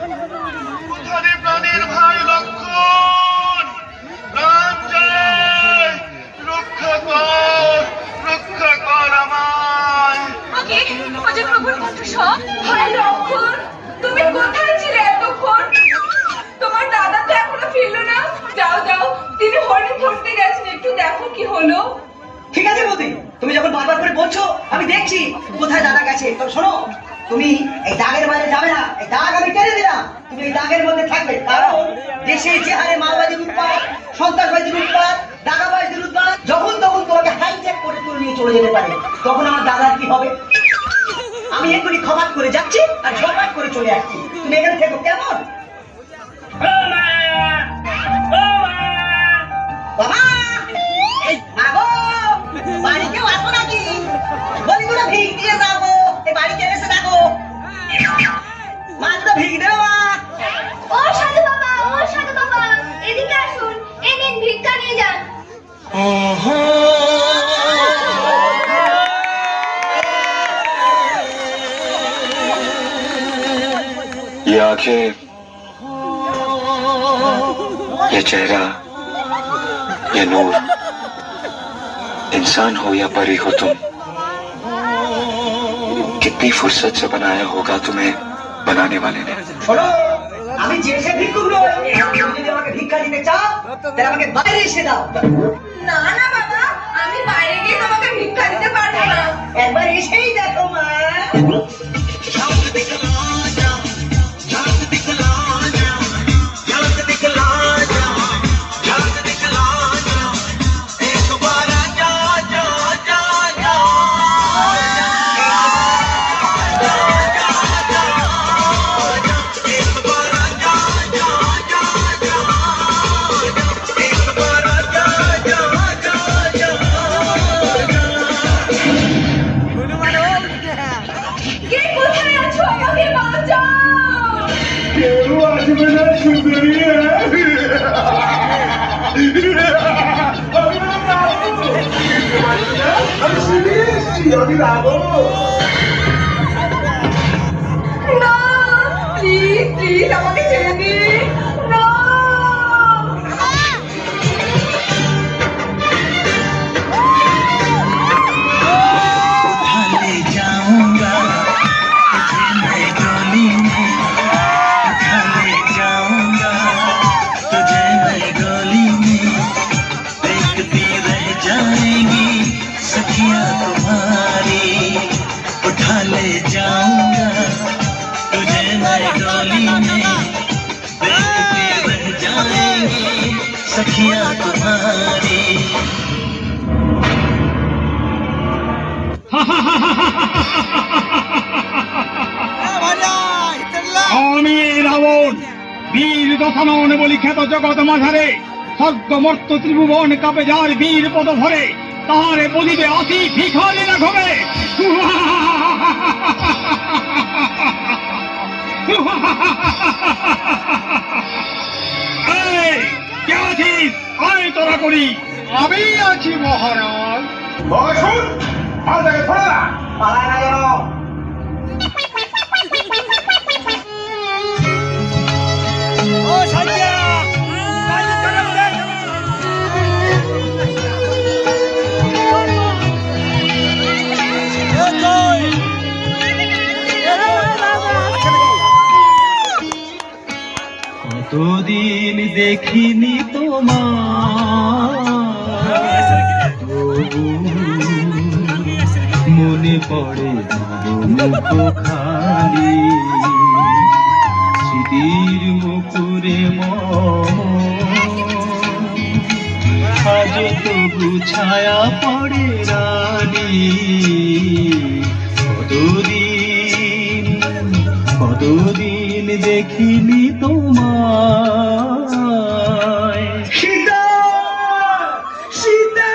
উঠানে প্রাণের ভাই লক্ষণ, প্রাণ যায়, রক্ষা কর আমায়। আগে অজয় প্রভুর কণ্ঠস্বর। ভাই লক্ষণ, তুমি কোথায় ছিলে এতক্ষণ? তোমার দাদা তো এখনো ফিরলো না। যাও যাও, তিনি হরিণ ধরতে গেছেন, একটু দেখো কি হলো। ঠিক আছে বৌদি, তুমি যখন বারবার করে বলছো আমি দেখছি কোথায় দাদা গেছে। তবে শোনো, তুমি এই দাগের বাইরে যাবে না। এই দাগ আমি টেনে দিলাম, তুমি এই দাগের মধ্যে থাকবে। কারণ দেশে যে হারে মাওবাদীর উৎপাত, সন্ত্রাসবাদীর উৎপাত, দাগাবাজদের উৎপাত, যখন তখন তোমাকে হাইজ্যাক করে তুলে নিয়ে চলে যেতে পারে। তখন আমার দাদার কি হবে? আমি এক্ষুনি খবর করে যাচ্ছি আর ঝপাট করে চলে আসছি। তুমি এখানে থেকো, কেমন? বাবা, আগো বাড়ি কেউ আসো নাকি? বলিগুলো ভিক দিয়ে যাবো, এই বাড়ি কে এসে দেখো। মাছটা ভিক দেবো মা। ও সাধু বাবা, এদিকে আসুন, এই নিন ভিক্ষা নিয়ে যান। ये आंखें, ये चेहरा, ये नूर, इंसान हो या परी हो तुम, कितनी फुर्सत से बनाया होगा तुम्हें बनाने वाले ने। শোনো, আমি যে সে ভিক্ষুক নই। তুমি যদি আমাকে ভিক্ষা দিতে চাও তাহলে আমাকে বাইরে এসে দাও। না না বাবা, আমি বাইরে গিয়ে তোমাকে ভিক্ষা দিতে পারবো না। একবার এসেই দেখো মা। কে কোথায় আছো? আমাকে বাঁচাও। কেউ আসবে না সুন্দরী। আমি রাবো। না, প্লিজ প্লিজ আমাকে ছেড়ে দিন। না। उठाले जाऊंगा तुझे मैं डोली में, उठाले जाऊंगा तुझे मैं डोली में, देखती रह जाएंगी सखियां तुम्हारी। उठा ले जाऊंगा तुझे मैं डोली में, देखती रह जाएंगी सखियां तुम्हारी। আমি রাবণ, বীর দশানন বলি খ্যাত জগৎ মাঝারে, স্বর্গমর্ত ত্রিভুবন কাপে যার বীর পদ ভরে, তাহারে বলিবে আসি ভিখারি রাঘবে। এই, কে আছিস? আয় তোরা করি। আমি আছি মহারাজ। বসুন, মালটাকে ধরে না। পালায় না যেন। কতদিন দেখিনি তোমার, তবু মনে পড়ে মুখ খালি, স্মৃতির মুকুরে আজ তবু ছায়া পড়ে রানী। কতদিন দেখিনি তোমায়। সীতা, সীতা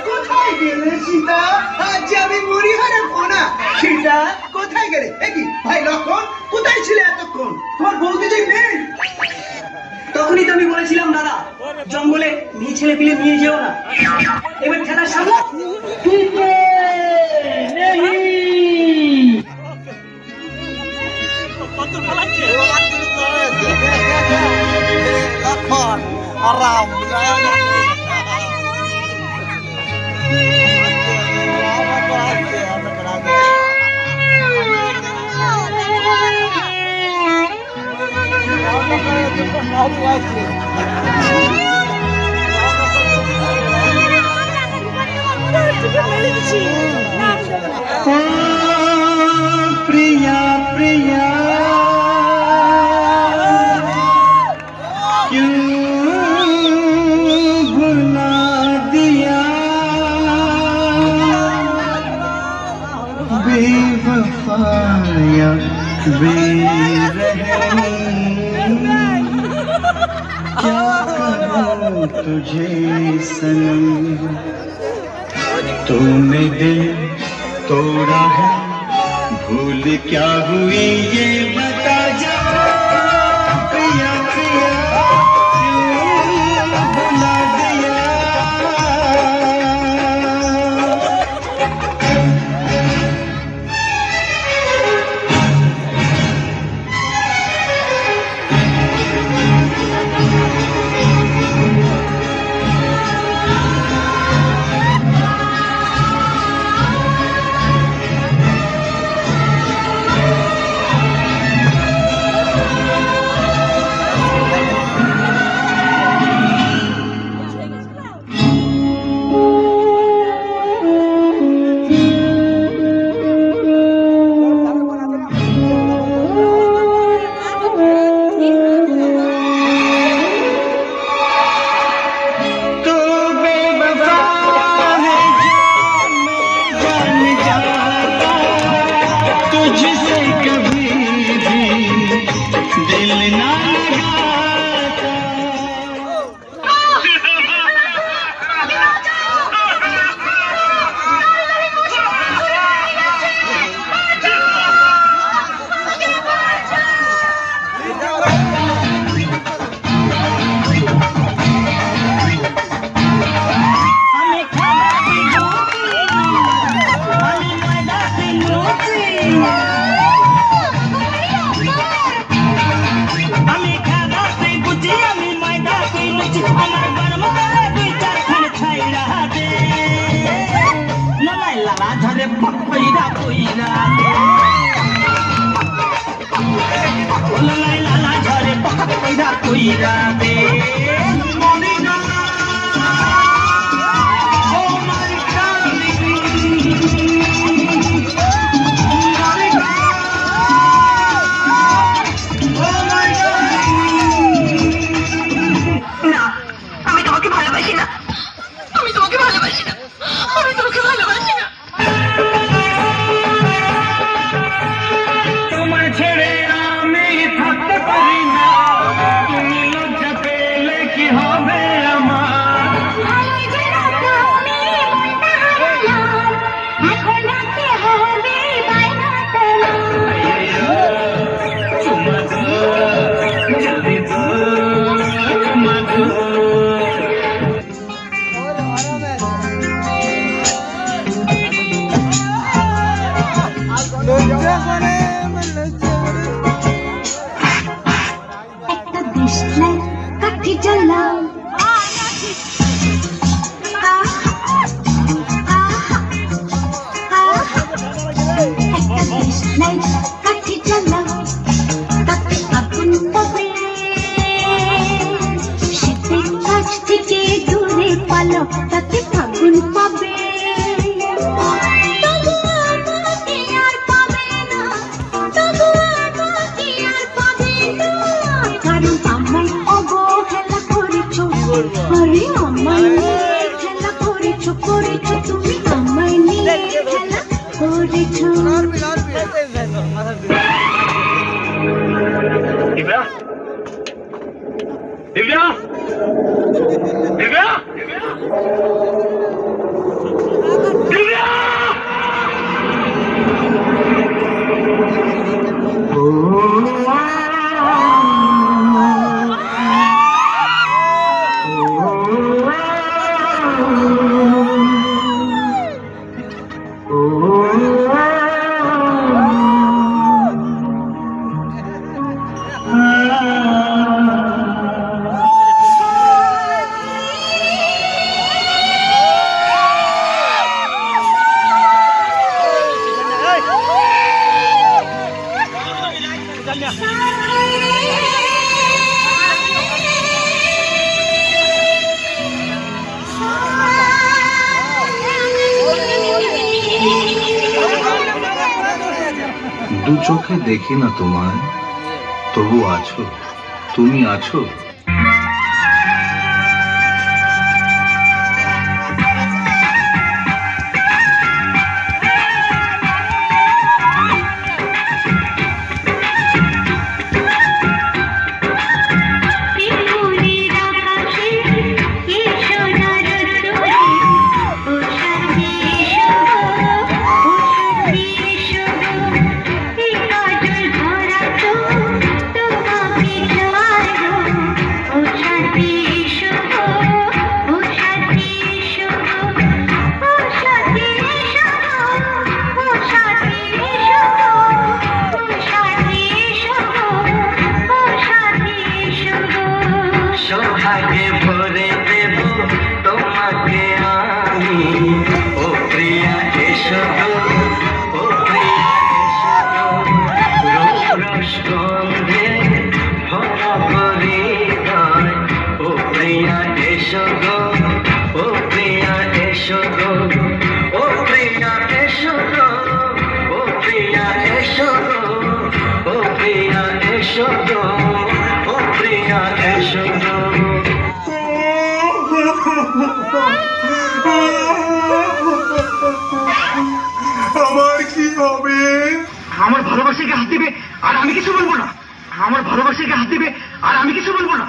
কোথায় গেলে সীতা? আজ আমি মরি হারাবো না। সীতা কোথায় গেলে? কি ভাই লক্ষণ, কোথায় ছিলে এতক্ষণ? তোমার বৌদি যে নেই। তখনই তো আমি বলেছিলাম দাদা, জঙ্গলে মেয়ে ছেলে পিলে নিয়ে যেও না। এবার খেলার সামনে प्रिया प्रिया क्यों भुला दिया बेवफाया बेरहम क्या कहूँ तुझे सनम तूने दिल तोड़ा है भूल क्या हुई ये बता जा प्रिया प्रिया क्यों भुला दिया तुझसे कभी भी दिल ना लगाता তাতে ফাগুন পাবে তবু আমাকে আর পাবে না তবু আমাকে আর পাবে না কারণ আমায় অবহেলা করেছো আরে আমায় নিয়ে খেলা করেছো তুমি আমায় নিয়ে খেলা করেছো दिव्या दिव्या दिव्या दिव्या চোখে দেখি না তোমায়, তবু আছো, তুমি আছো। সোহাগে ভরে দেব তোমাকে আমি, ও প্রিয়া এসো গো, ও প্রিয়া এসো গো, রূপ রস গন্ধে ভরা হৃদয়, ও প্রিয়া এসো গো, ও প্রিয়া এসো গো, ও প্রিয়া এসো গো, ও প্রিয়া এসো গো, ও প্রিয়া এসো গো, ও প্রিয়া এসো গো। আমার কি হবে? আমার ভালোবাসাকে হাত দিবে আর আমি কিছু বলবো না, আমার ভালোবাসাকে হাত দিবে আর আমি কিছু বলবো না।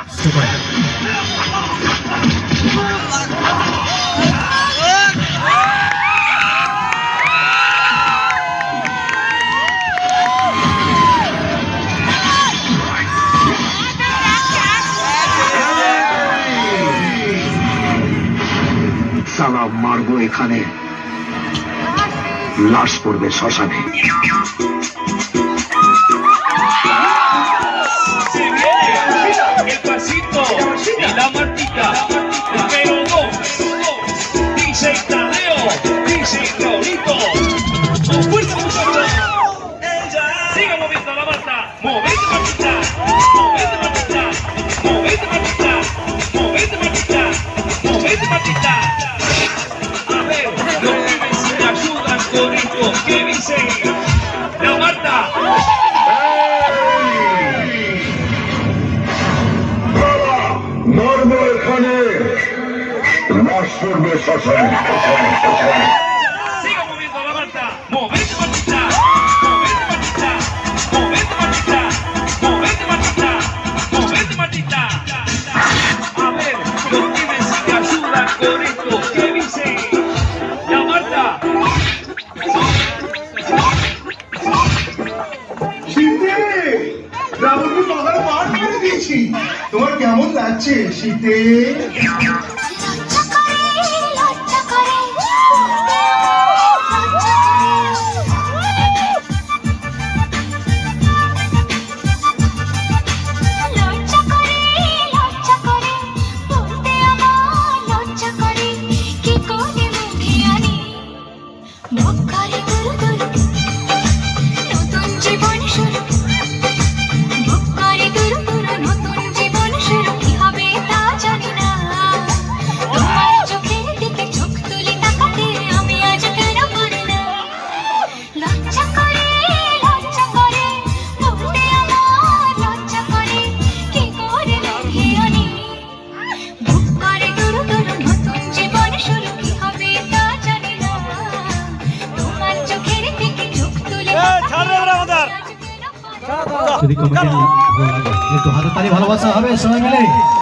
সালা মারবো এখানে, লাশ পড়বে শ্মশানে। El pasito y la martica, pero no, dice Tadeo, dice Raulito, con fuerza muchachos, siga moviendo la mata, movete Martita, movete Martita, movete Martita, movete Martita, movete Martita. A ver, los pibes me ayudan con esto, ¿qué dice? La Marta. মরবো এখানে, লাশ পড়বে শ্মশানে। Siga moviendo la Marta, movete Martita, movete Martita, movete Martita, movete Martita, movete Martita. A ver, los pibes me ayudan con esto, ¿qué dice? La Marta. শীতে রাবণকে বাগার মাঠ করে দিয়েছি। তোমার কেমন লাগছে শীতে? লজ্জা করে, লজ্জা করে, লজ্জা করে, লজ্জা করে, বলতে আমার লজ্জা করে, কি করে মুখে আনি, বুক করে গুরু গুরু, নতুন জীবন শুরু, বুক করে গুরু গুরু, নতুন জীবন শুরু, কি হবে তা জানি না, তোমার চোখের দিকে চোখ তুলে তাকাতে আমি আজ কেন পারি না, লজ্জা করে, বলতে আমার লজ্জা করে, কি করে মুখে আনি, বুক করে গুরু গুরু, নতুন জীবন শুরু, কি হবে তা জানি না, তোমার চোখের দিকে চোখ তুলে যদি কমেন্টে ভালো লাগে একটু হাতে তালি ভালোবাসা হবে সবাই মিলে।